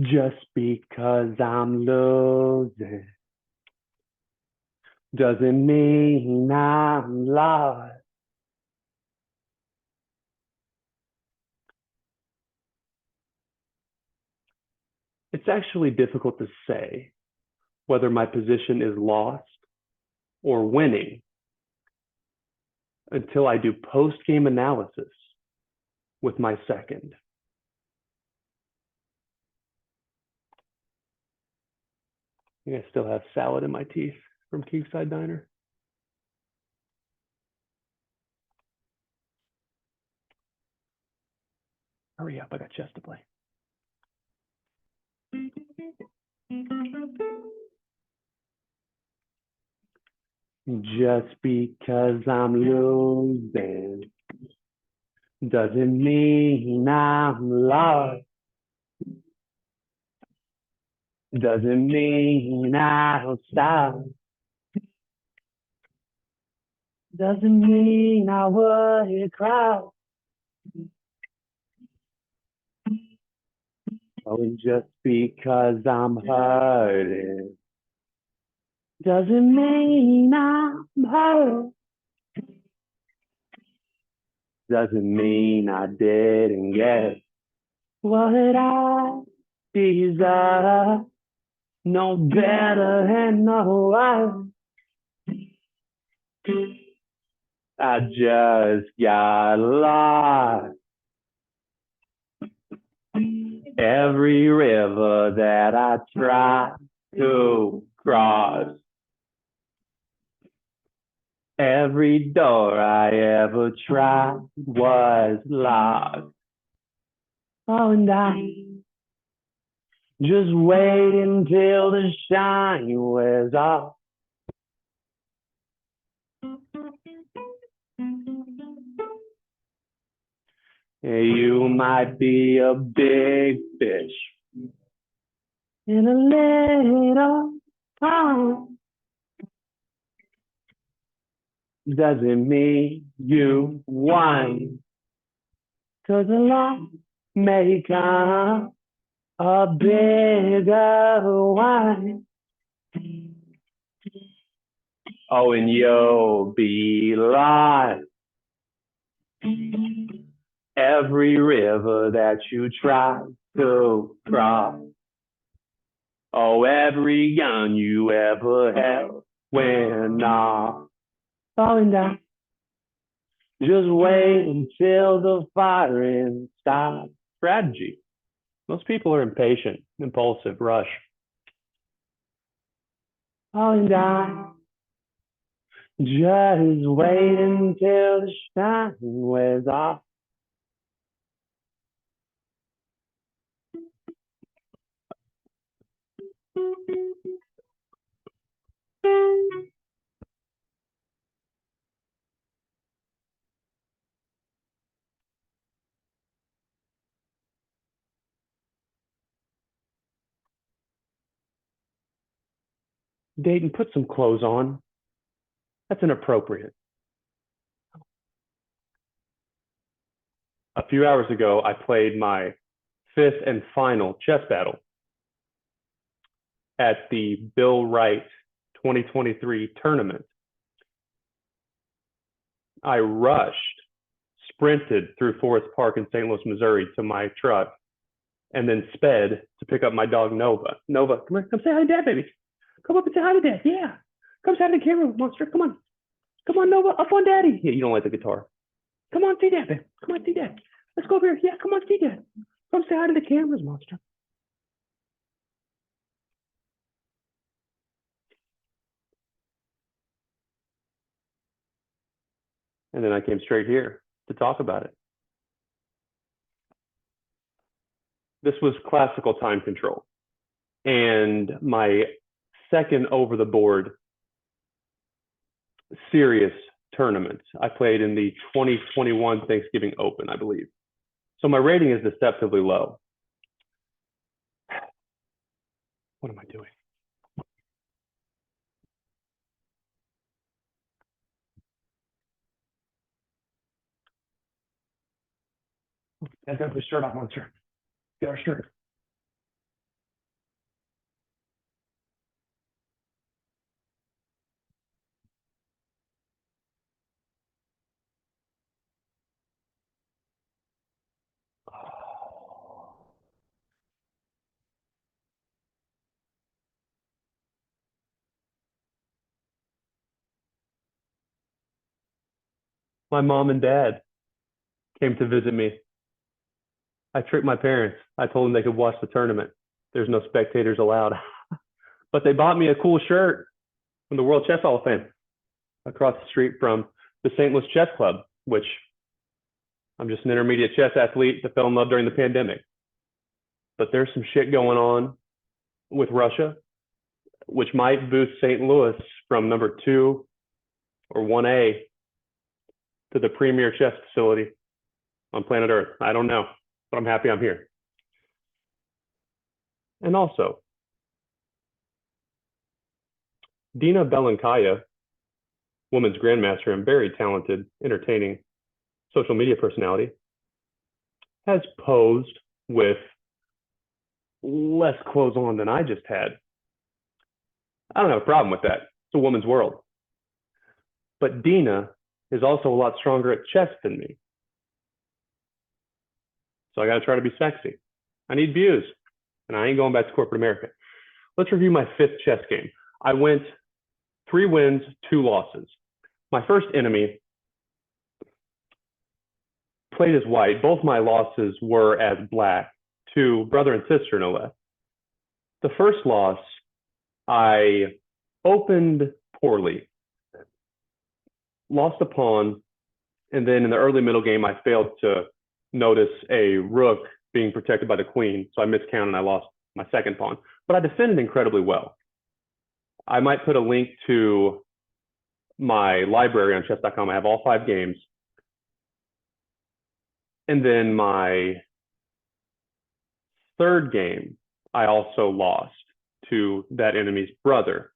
Just because I'm losing doesn't mean I'm lost. It's actually difficult to say whether my position is lost or winning until I do post-game analysis with my second. I think I still have salad in my teeth from Kingside Diner. Hurry up, I got chess to play. Just because I'm losing doesn't mean I'm lost. Doesn't mean I'll stop. Doesn't mean I would cry. Oh, just because I'm hurting doesn't mean I'm hurt. Doesn't mean I didn't get what I deserve. No better and no worse. I just got lost. Every river that I tried to cross, every door I ever tried was locked. Oh, and I just wait until the shine wears off. You might be a big fish in a little pond. Doesn't mean you won, 'cause along may come a bigger one. Oh, and you'll be lost. Every river that you try to cross. Oh, every gun you ever held went off. Oh, and I just wait until the firing stops. Strategy. Most people are impatient, impulsive, rush. Oh, and I just wait until the shine wears off. Dayton, put some clothes on. That's inappropriate. A few hours ago, I played my fifth and final chess battle at the Bill Wright 2023 tournament. I rushed, sprinted through Forest Park in St. Louis, Missouri to my truck, and then sped to pick up my dog, Nova. Nova, come here, come say hi to Dad, baby. Come up and say hi to Dad, yeah. Come say hi to the camera, monster, come on. Come on, Nova, up on Daddy. Yeah, you don't like the guitar. Come on, see Dad, babe. Come on, see Dad. Let's go over here. Yeah, come on, see Dad. Come say hi to the cameras, monster. And then I came straight here to talk about it. This was classical time control. And my second over the board serious tournament I played in the 2021 Thanksgiving Open, I believe. So my rating is deceptively low. What am I doing? I got the shirt off, monster. Get our shirt. My mom and dad came to visit me. I tricked my parents. I told them they could watch the tournament. There's no spectators allowed. But they bought me a cool shirt from the World Chess Hall of Fame across the street from the St. Louis Chess Club, which I'm just an intermediate chess athlete that fell in love during the pandemic. But there's some shit going on with Russia, which might boost St. Louis from number 2 or 1A to the premier chess facility on planet Earth. I don't know, but I'm happy I'm here. And also, Dina Belenkaya, women's grandmaster and very talented, entertaining social media personality, has posed with less clothes on than I just had. I don't have a problem with that. It's a woman's world. But Dina is also a lot stronger at chess than me. So I got to try to be sexy. I need views, and I ain't going back to corporate America. Let's review my 5th chess game. I went 3 wins, 2 losses. My first enemy played as white. Both my losses were as black, to brother and sister, no less. The first loss, I opened poorly, lost a pawn, and then in the early middle game, I failed to notice a rook being protected by the queen, so I miscounted and I lost my second pawn. But I defended incredibly well. I might put a link to my library on chess.com. I have all 5 games. And then my third game, I also lost to that enemy's brother,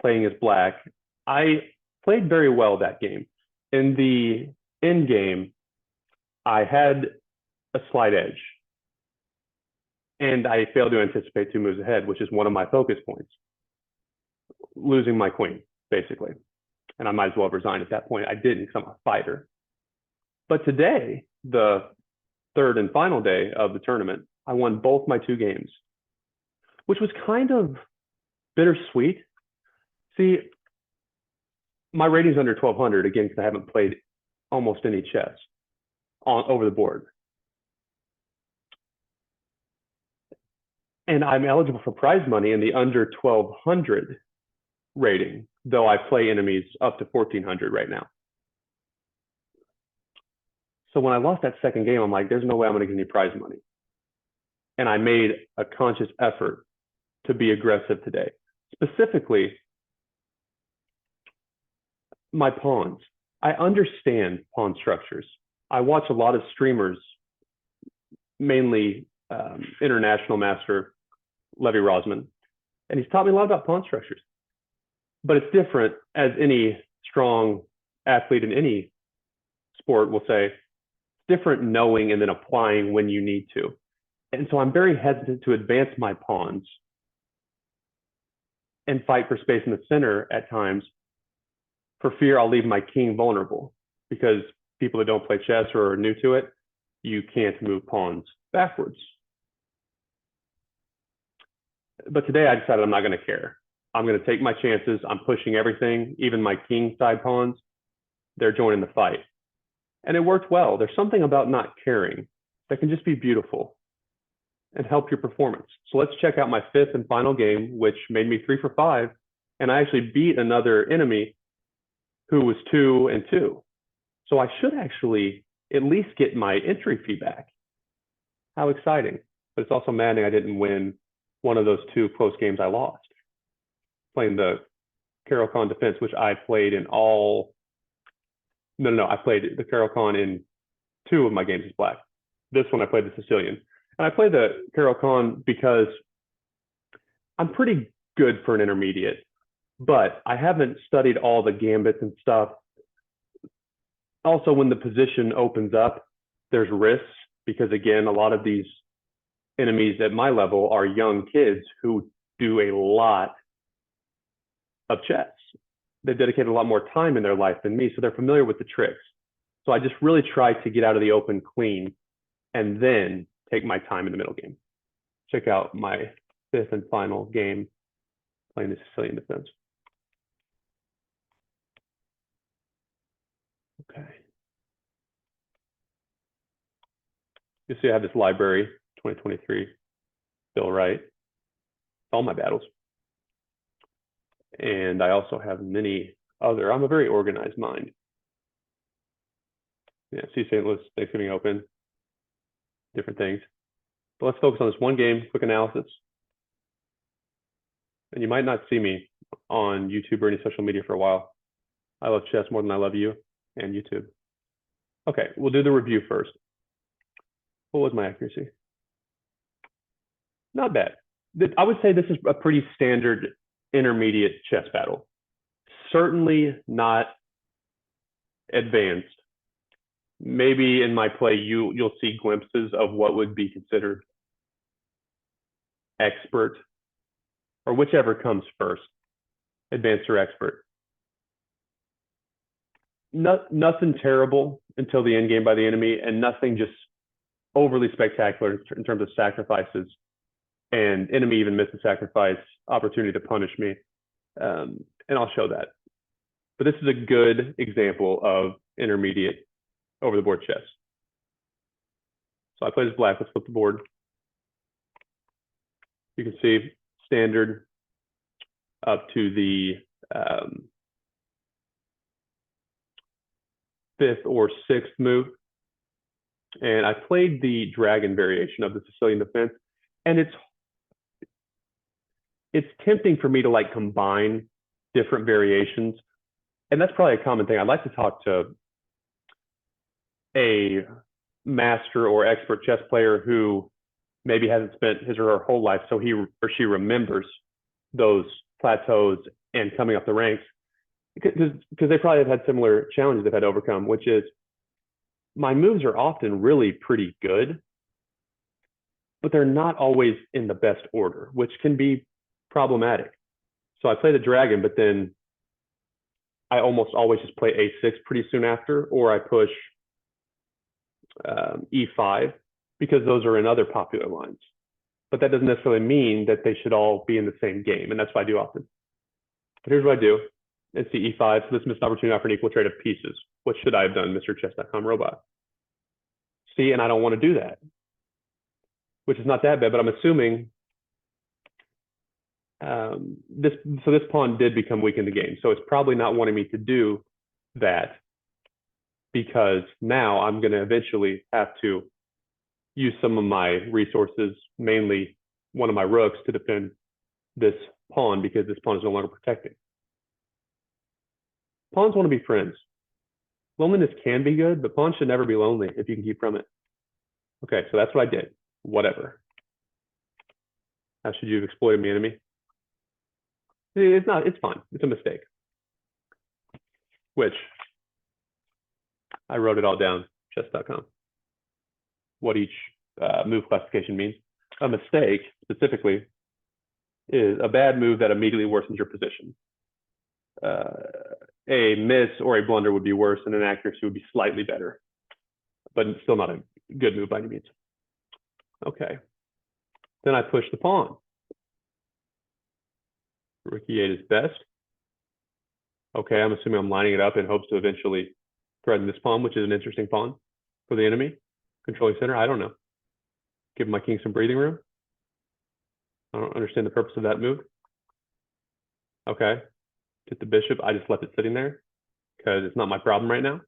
playing as black. I played very well that game. In the end game, I had a slight edge. And I failed to anticipate 2 moves ahead, which is one of my focus points. Losing my queen, basically. And I might as well have resigned at that point. I didn't because I'm a fighter. But today, the third and final day of the tournament, I won both my 2 games, which was kind of bittersweet. See, my rating's under 1200, again, because I haven't played almost any chess over the board. And I'm eligible for prize money in the under 1200 rating, though I play enemies up to 1400 right now. So when I lost that second game, I'm like, there's no way I'm going to get any prize money. And I made a conscious effort to be aggressive today. Specifically, my pawns. I understand pawn structures. I watch a lot of streamers, mainly international master Levy Rosman, and he's taught me a lot about pawn structures. But it's different, as any strong athlete in any sport will say, it's different knowing and then applying when you need to. And so I'm very hesitant to advance my pawns and fight for space in the center at times for fear I'll leave my king vulnerable, because people that don't play chess or are new to it, you can't move pawns backwards. But today I decided I'm not going to care. I'm going to take my chances. I'm pushing everything, even my king side pawns. They're joining the fight. And it worked well. There's something about not caring that can just be beautiful and help your performance. So let's check out my 5th and final game, which made me 3 for 5. And I actually beat another enemy who was 2-2. So I should actually at least get my entry fee back. How exciting. but it's also maddening I didn't win one of those two close games I lost. Playing the Caro-Kann defense, which I played in all. No, I played the Caro-Kann in two of my games as black. This one I played the Sicilian. And I played the Caro-Kann because I'm pretty good for an intermediate, but I haven't studied all the gambits and stuff. Also, when the position opens up, there's risks because, again, a lot of these enemies at my level are young kids who do a lot of chess. They've dedicated a lot more time in their life than me, so they're familiar with the tricks. So I just really try to get out of the open clean and then take my time in the middle game. Check out my fifth and final game playing the Sicilian defense. Okay. You see I have this library, 2023, Bill Wright, all my battles. And I also have many other, I'm a very organized mind. Yeah, see St. Louis Thanksgiving Open, different things. But let's focus on this one game, quick analysis. And you might not see me on YouTube or any social media for a while. I love chess more than I love you and YouTube. Okay, we'll do the review first. What was my accuracy? Not bad. I would say this is a pretty standard intermediate chess battle. Certainly not advanced. Maybe in my play, you'll see glimpses of what would be considered expert, or whichever comes first, advanced or expert. Nothing terrible until the end game by the enemy, and nothing just overly spectacular in terms of sacrifices. And enemy even missed a sacrifice opportunity to punish me. And I'll show that. But this is a good example of intermediate over the board chess. So I played as black. Let's flip the board. You can see standard up to the fifth or sixth move. And I played the dragon variation of the Sicilian defense. And it's tempting for me to like combine different variations. And that's probably a common thing. I'd like to talk to a master or expert chess player who maybe hasn't spent his or her whole life, so he or she remembers those plateaus and coming up the ranks, because they probably have had similar challenges they've had to overcome, which is my moves are often really pretty good, but they're not always in the best order, which can be problematic. So I play the dragon, but then I almost always just play a6 pretty soon after, or I push e5, because those are in other popular lines. But that doesn't necessarily mean that they should all be in the same game, and that's what I do often. But here's what I do. It's the e5, so this missed an opportunity for an equal trade of pieces. What should I have done, Mr. Chess.com robot? See, and I don't want to do that, which is not that bad, but I'm assuming this pawn did become weak in the game. So it's probably not wanting me to do that, because now I'm going to eventually have to use some of my resources, mainly one of my rooks, to defend this pawn, because this pawn is no longer protecting. Pawns want to be friends. Loneliness can be good, but pawns should never be lonely if you can keep from it. Okay, so that's what I did. Whatever. How should you have exploited me, enemy? It's not, it's fine. It's a mistake. Which I wrote it all down, chess.com. What each move classification means. A mistake, specifically, is a bad move that immediately worsens your position. A miss or a blunder would be worse, and an accuracy would be slightly better, but it's still not a good move by any means. Okay. Then I push the pawn. Rook e8 is best. Okay, I'm assuming I'm lining it up in hopes to eventually threaten this pawn, which is an interesting pawn for the enemy. Controlling center, I don't know. Give my king some breathing room. I don't understand the purpose of that move. Okay, get the bishop. I just left it sitting there because it's not my problem right now.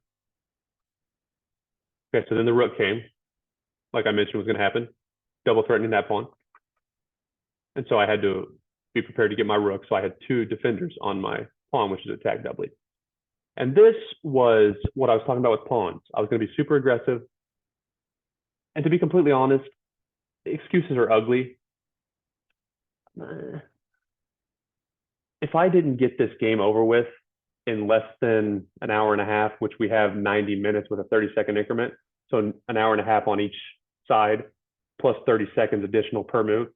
Okay, so then the rook came, like I mentioned was going to happen. double threatening that pawn. And so I had to be prepared to get my rook. So I had two defenders on my pawn, which is attack doubly. And this was what I was talking about with pawns. I was going to be super aggressive. And to be completely honest, excuses are ugly. If I didn't get this game over with in less than an hour and a half, which we have 90 minutes with a 30-second increment, so an hour and a half on each side, plus 30 seconds additional per move.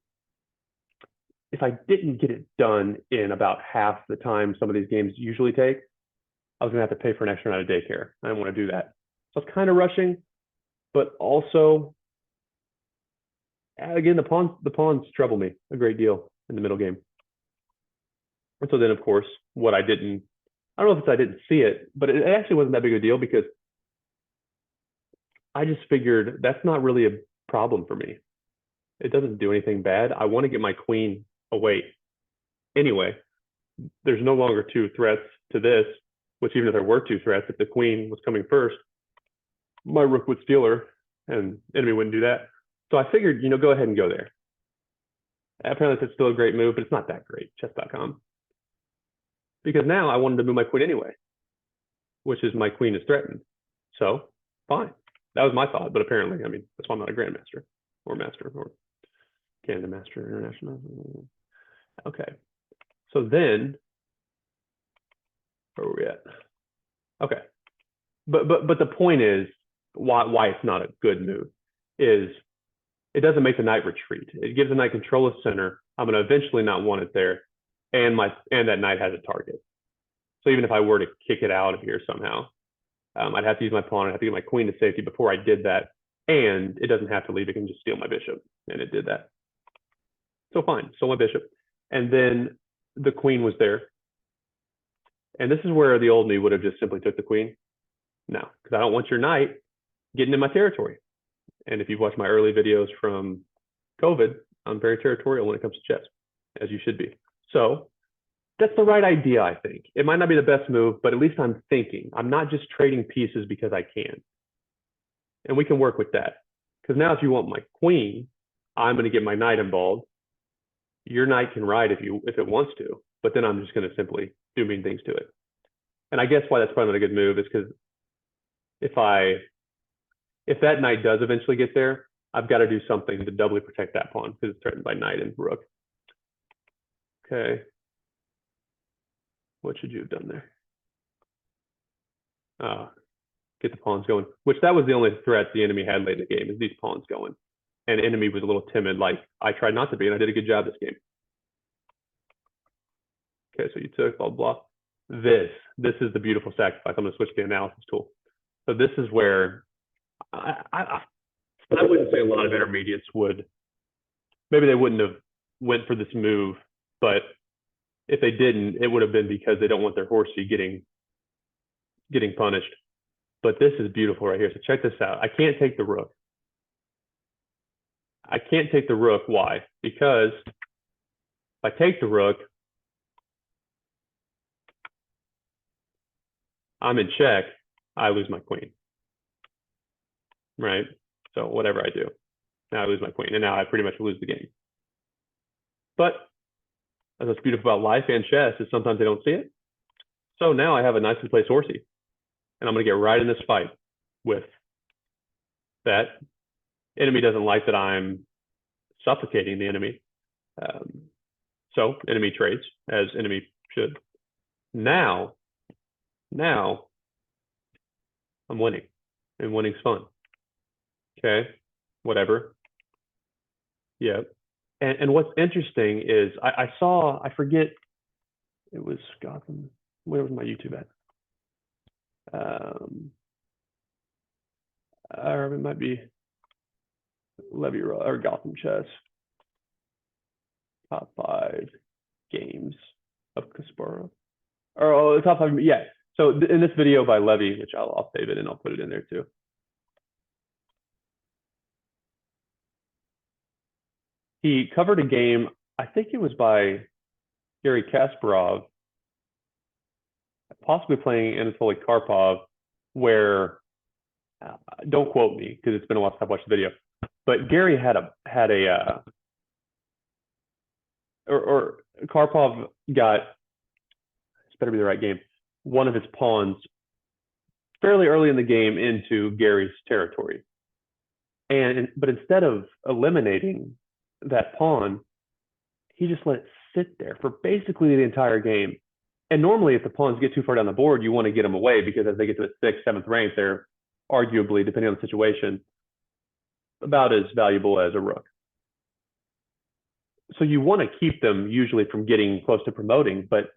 If I didn't get it done in about half the time some of these games usually take, I was going to have to pay for an extra night of daycare. I didn't want to do that. So I was kind of rushing, but also, again, the pawns trouble me a great deal in the middle game. And so then, of course, what I don't know if it's I didn't see it, but it actually wasn't that big of a deal because I just figured that's not really a problem for me. It doesn't do anything bad. I want to get my queen away. Anyway, there's no longer two threats to this, which even if there were two threats, if the queen was coming first, my rook would steal her and enemy wouldn't do that. So I figured, go ahead and go there. Apparently it's still a great move, but it's not that great, chess.com. Because now I wanted to move my queen anyway, which is my queen is threatened. So fine. That was my thought, but apparently, that's why I'm not a grandmaster or master or Canada Master International. Okay. So then, where are we at? Okay. But the point is why it's not a good move is it doesn't make the knight retreat. It gives the knight control of center. I'm going to eventually not want it there, and that knight has a target. So even if I were to kick it out of here somehow, I'd have to use my pawn. I'd have to get my queen to safety before I did that, and it doesn't have to leave. It can just steal my bishop, and it did that. So fine, stole my bishop, and then the queen was there. And this is where the old me would have just simply took the queen. No, because I don't want your knight getting in my territory. And if you've watched my early videos from COVID, I'm very territorial when it comes to chess, as you should be. So that's the right idea, I think. It might not be the best move, but at least I'm thinking. I'm not just trading pieces because I can. And we can work with that. Because now if you want my queen, I'm going to get my knight involved. Your knight can ride if it wants to, but then I'm just going to simply do mean things to it. And I guess why that's probably not a good move is because if that knight does eventually get there, I've got to do something to doubly protect that pawn because it's threatened by knight and rook. Okay. What should you have done there? Get the pawns going, which that was the only threat the enemy had late in the game is these pawns going. And enemy was a little timid, like I tried not to be, and I did a good job this game. Okay, so you took blah, blah. This is the beautiful sacrifice. I'm going to switch to the analysis tool. So this is where I wouldn't say a lot of intermediates would. Maybe they wouldn't have went for this move, but if they didn't, it would have been because they don't want their horsey getting punished. But this is beautiful right here. So check this out. I can't take the rook. I can't take the rook. Why? Because if I take the rook, I'm in check. I lose my queen. Right? So whatever I do, now I lose my queen. And now I pretty much lose the game. But as what's beautiful about life and chess is sometimes they don't see it. So now I have a nicely placed horsey. And I'm going to get right in this fight with that. Enemy doesn't like that I'm suffocating the enemy. So enemy trades, as enemy should. Now I'm winning, and winning's fun. Okay, whatever. Yeah. And what's interesting is I saw, I forget, it was Gotham. Where was my YouTube at? Or it might be Levy or Gotham Chess. Top 5 games of Kasparov. Or the top 5, yeah. So in this video by Levy, which I'll save it and I'll put it in there too. He covered a game, I think it was by Garry Kasparov, possibly playing Anatoly Karpov, where, don't quote me because it's been a while since I've watched the video, But Gary had a or Karpov got, this better be the right game, one of his pawns fairly early in the game into Gary's territory. But instead of eliminating that pawn, he just let it sit there for basically the entire game. And normally, if the pawns get too far down the board, you want to get them away because as they get to the 6th, 7th rank, they're arguably, depending on the situation, about as valuable as a rook. So you want to keep them usually from getting close to promoting. But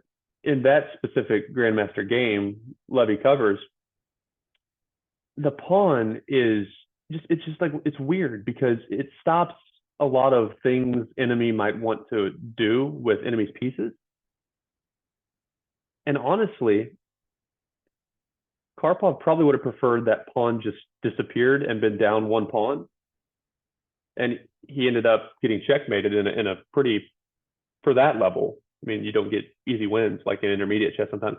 in that specific Grandmaster game, Levy covers, the pawn is just, it's just like, it's weird because it stops a lot of things enemy might want to do with enemy's pieces. And honestly, Karpov probably would have preferred that pawn just disappeared and been down one pawn. And he ended up getting checkmated in a pretty, for that level, I mean, you don't get easy wins like in intermediate chess sometimes.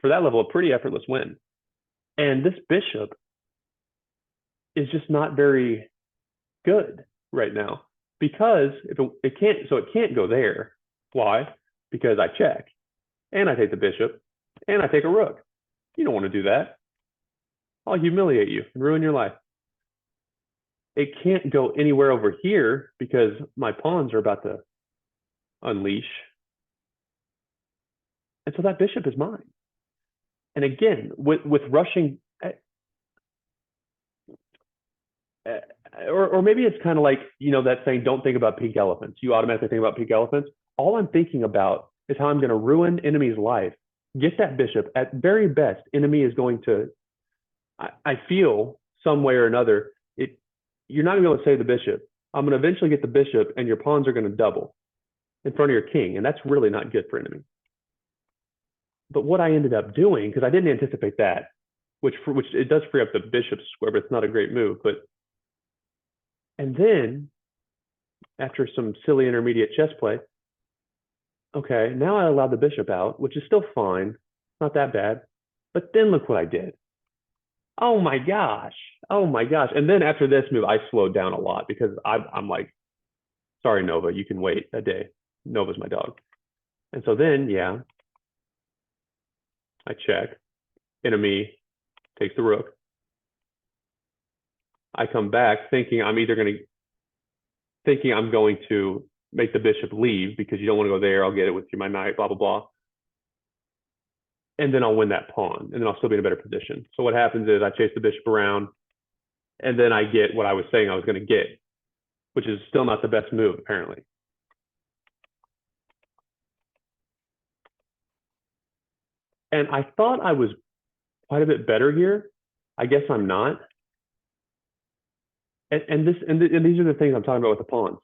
For that level, a pretty effortless win. And this bishop is just not very good right now because if it can't go there. Why? Because I check and I take the bishop and I take a rook. You don't want to do that. I'll humiliate you and ruin your life. It can't go anywhere over here because my pawns are about to unleash. And so that bishop is mine. And again, with rushing, or maybe it's kind of like, that saying, don't think about pink elephants. You automatically think about pink elephants. All I'm thinking about is how I'm going to ruin enemy's life. Get that bishop. At very best, enemy is going to, I feel some way or another, you're not going to be able to save the bishop. I'm going to eventually get the bishop and your pawns are going to double in front of your king. And that's really not good for enemy. But what I ended up doing, because I didn't anticipate that, which it does free up the bishop's square, but it's not a great move. And then after some silly intermediate chess play, okay, now I allowed the bishop out, which is still fine, not that bad. But then look what I did. Oh my gosh. Oh my gosh. And then after this move, I slowed down a lot because I'm like, sorry, Nova, you can wait a day. Nova's my dog. And so then, yeah, I check. Enemy takes the rook. I come back thinking I'm going to make the bishop leave because you don't want to go there. I'll get it with you, my knight, blah, blah, blah. And then I'll win that pawn, and then I'll still be in a better position. So what happens is I chase the bishop around, and then I get what I was saying I was going to get, which is still not the best move, apparently. And I thought I was quite a bit better here. I guess I'm not. And these are the things I'm talking about with the pawns.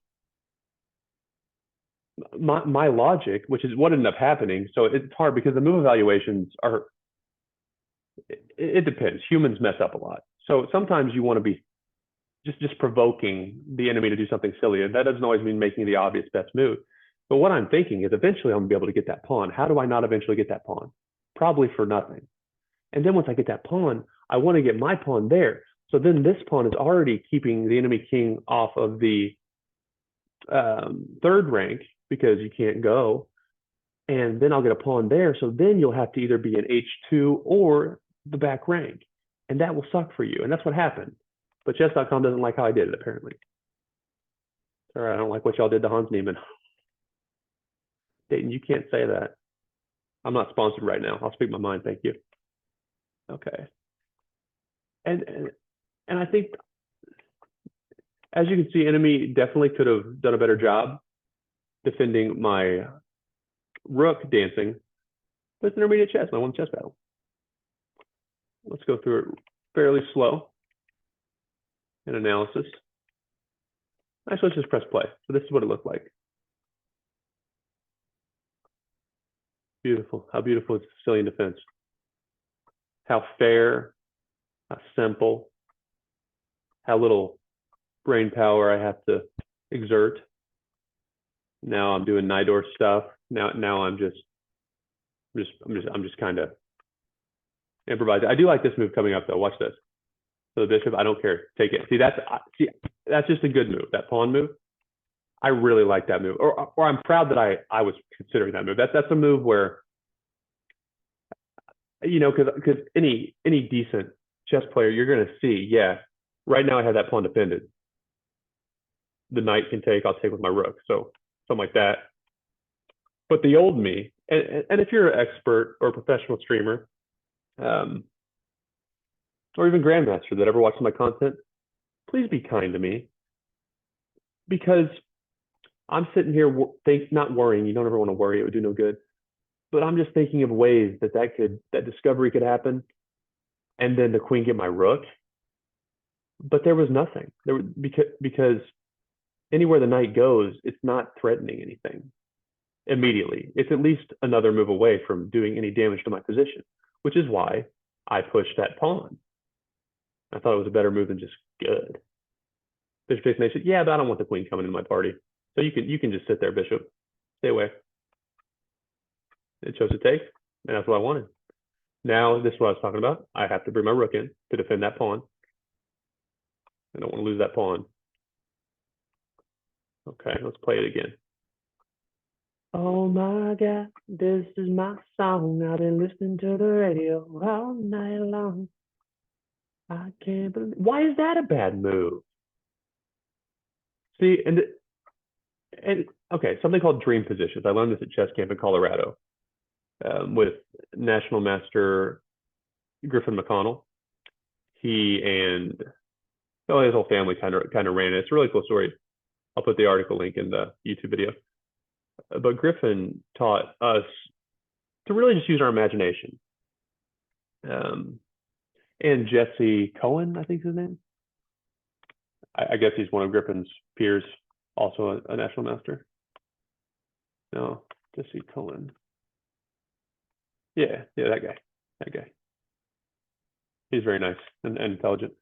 My logic, which is what ended up happening, so it's hard because the move evaluations are, it depends. Humans mess up a lot. So sometimes you want to be just provoking the enemy to do something silly. And that doesn't always mean making the obvious best move. But what I'm thinking is eventually I'm going to be able to get that pawn. How do I not eventually get that pawn? Probably for nothing. And then once I get that pawn, I want to get my pawn there. So then this pawn is already keeping the enemy king off of the 3rd rank because you can't go. And then I'll get a pawn there. So then you'll have to either be an H2 or the back rank. And that will suck for you. And that's what happened. But chess.com doesn't like how I did it, apparently. Sorry, I don't like what y'all did to Hans Niemann. Dayton, you can't say that. I'm not sponsored right now. I'll speak my mind. Thank you. Okay. And I think, as you can see, enemy definitely could have done a better job defending my rook dancing. But it's intermediate chess. I won the chess battle. Let's go through it fairly slow in analysis. Actually, let's just press play. So this is what it looked like. Beautiful. How beautiful is Sicilian defense? How fair, how simple, how little brain power I have to exert. Now I'm doing Nidor stuff. Now I'm just kind of improvising. I do like this move coming up though. Watch this. So the bishop, I don't care. Take it. That's just a good move. That pawn move. I really like that move. Or I'm proud that I was considering that move. That's a move where, because any decent chess player, you're going to see, yeah, right now I have that pawn defended. The knight can take, I'll take with my rook. So something like that. But the old me, and if you're an expert or a professional streamer, or even grandmaster that ever watches my content, please be kind to me, because I'm sitting here not worrying. You don't ever want to worry; it would do no good. But I'm just thinking of ways that discovery could happen, and then the queen get my rook. But there was nothing there, because anywhere the knight goes, it's not threatening anything immediately. It's at least another move away from doing any damage to my position, which is why I pushed that pawn. I thought it was a better move than just good. Bishop takes nation. Yeah, but I don't want the queen coming into my party. So you can just sit there, bishop. Stay away. It chose to take, and that's what I wanted. Now, this is what I was talking about. I have to bring my rook in to defend that pawn. I don't want to lose that pawn. Okay, let's play it again. Oh my God, this is my song. I've been listening to the radio all night long. I can't believe. Why is that a bad move? See, and okay, something called dream positions. I learned this at chess camp in Colorado with national master Griffin McConnell. He and his whole family kind of ran it. It's a really cool story. I'll put the article link in the YouTube video. But Griffin taught us to really just use our imagination. And Jesse Cohen, I think is his name. I guess he's one of Griffin's peers, also a national master. No, Jesse Cohen. Yeah, that guy. He's very nice and intelligent.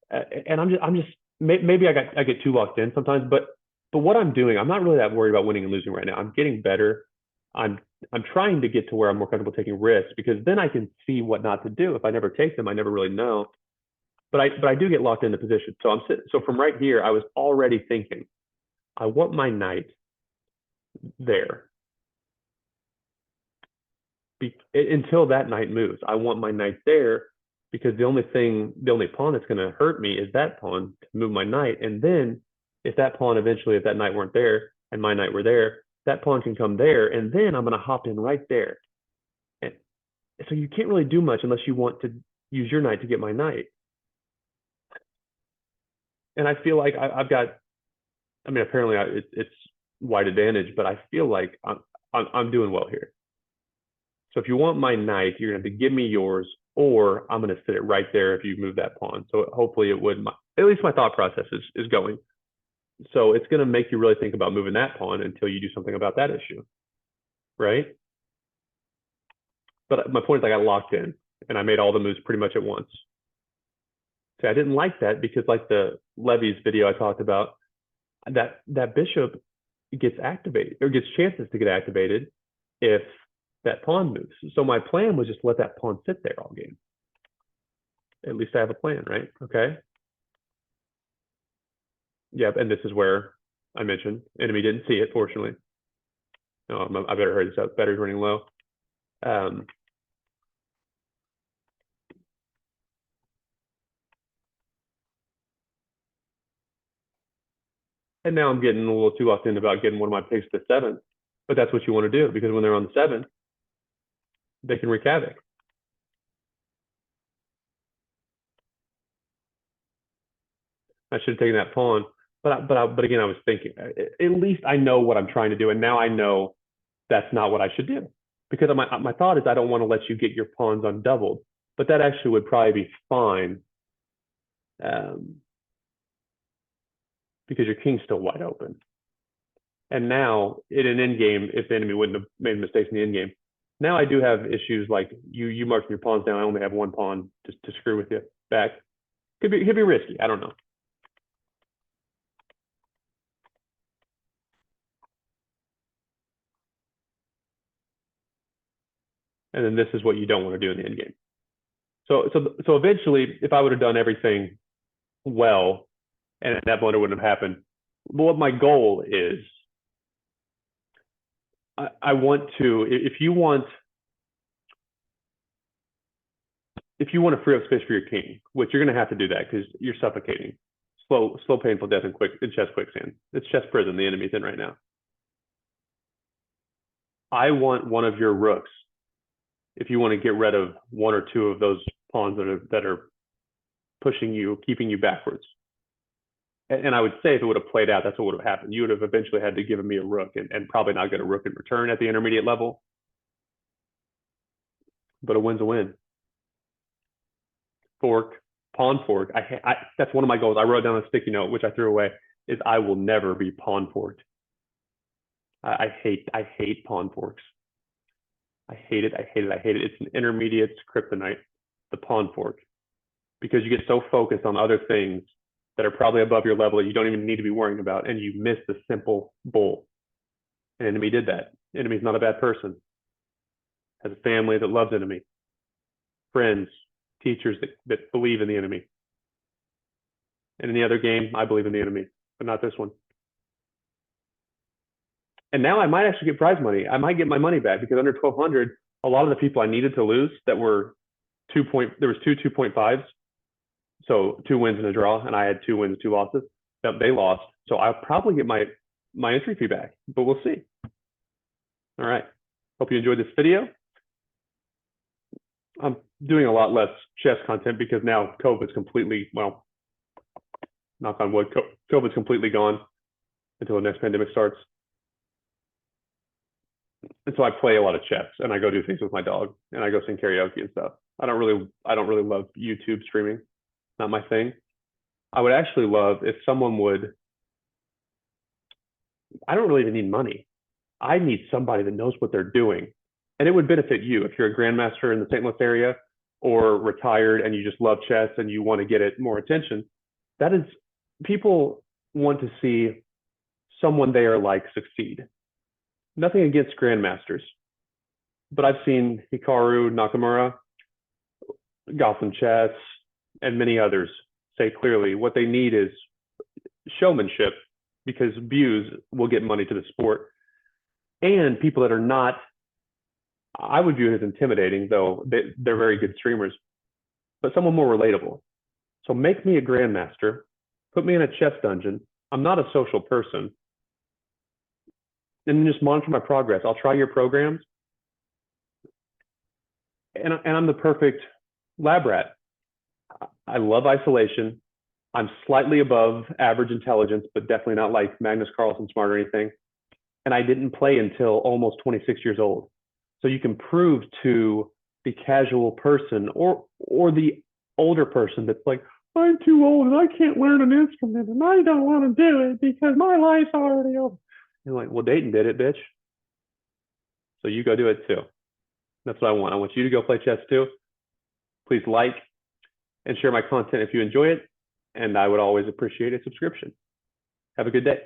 And I'm just maybe I get too locked in sometimes, but what I'm doing, I'm not really that worried about winning and losing right now. I'm getting better. I'm trying to get to where I'm more comfortable taking risks, because then I can see what not to do. If I never take them, I never really know. But I do get locked into position. So so from right here, I was already thinking, I want my knight there. Until that knight moves, I want my knight there, because the only pawn that's going to hurt me is that pawn to move my knight. And then if that knight weren't there and my knight were there, that pawn can come there, and then I'm going to hop in right there. And so you can't really do much unless you want to use your knight to get my knight. And I feel like I've got, I mean, apparently it's wide advantage, but I feel like I'm doing well here. So if you want my knight, you're going to have to give me yours, or I'm going to sit it right there if you move that pawn. So hopefully it would, at least my thought process is going. So it's going to make you really think about moving that pawn until you do something about that issue, right? But my point is, I got locked in and I made all the moves pretty much at once. See, I didn't like that, because like the Levy's video I talked about, that bishop gets activated, or gets chances to get activated if that pawn moves. So my plan was just let that pawn sit there all game. At least I have a plan, right? Okay. Yeah, and this is where I mentioned enemy didn't see it, fortunately. No, I better hurry this up. Battery's running low. And now I'm getting a little too locked in about getting one of my pigs to 7. But that's what you want to do, because when they're on the 7, they can wreak havoc. I should have taken that pawn. But again, I was thinking, at least I know what I'm trying to do. And now I know that's not what I should do. Because my thought is, I don't want to let you get your pawns undoubled. But that actually would probably be fine. Because your king's still wide open. And now in an endgame, if the enemy wouldn't have made mistakes in the endgame, now I do have issues like you marking your pawns down. I only have one pawn to screw with you back. Could be risky. I don't know. And then this is what you don't want to do in the endgame. So eventually, if I would have done everything well, and that blunder wouldn't have happened. But what my goal is, I want to, if you want to free up space for your king, which you're going to have to do that because you're suffocating. Slow, painful death in chess quicksand. It's chess prison the enemy's in right now. I want one of your rooks, if you want to get rid of one or two of those pawns that are pushing you, keeping you backwards. And I would say if it would have played out, that's what would have happened. You would have eventually had to give me a rook and probably not get a rook in return at the intermediate level. But a win's a win. Fork, pawn fork. That's one of my goals. I wrote down a sticky note, which I threw away, is I will never be pawn forked. I hate pawn forks. I hate it. It's an intermediate kryptonite, the pawn fork, because you get so focused on other things that are probably above your level that you don't even need to be worrying about, and you miss the simple bull. An enemy did that. Enemy's not a bad person. Has a family that loves enemy, friends, teachers that believe in the enemy. And in the other game, I believe in the enemy, but not this one. And now I might actually get prize money. I might get my money back because under 1,200, a lot of the people I needed to lose that were there was two 2.5s. So 2 wins and a draw, and I had 2 wins, 2 losses. They lost. So I'll probably get my entry fee back, but we'll see. All right. Hope you enjoyed this video. I'm doing a lot less chess content because now COVID's completely, well, knock on wood, COVID's completely gone until the next pandemic starts. And so I play a lot of chess and I go do things with my dog and I go sing karaoke and stuff. I don't really love YouTube streaming. Not my thing. I would actually love if someone would, I don't really even need money. I need somebody that knows what they're doing. And it would benefit you if you're a grandmaster in the St. Louis area or retired and you just love chess and you want to get it more attention. That is, people want to see someone they are like succeed. Nothing against grandmasters, but I've seen Hikaru Nakamura, Gotham Chess, and many others say clearly what they need is showmanship, because views will get money to the sport. And people that are not, I would view it as intimidating, though they're very good streamers, but someone more relatable. So make me a grandmaster, put me in a chess dungeon. I'm not a social person. And then just monitor my progress. I'll try your programs. And I'm the perfect lab rat. I love isolation. I'm slightly above average intelligence, but definitely not like Magnus Carlsen smart or anything. And I didn't play until almost 26 years old. So you can prove to the casual person or the older person that's like, I'm too old and I can't learn an instrument and I don't want to do it because my life's already over. And like, well, Dayton did it, bitch. So you go do it too. That's what I want. I want you to go play chess too. Please like and share my content if you enjoy it. And I would always appreciate a subscription. Have a good day.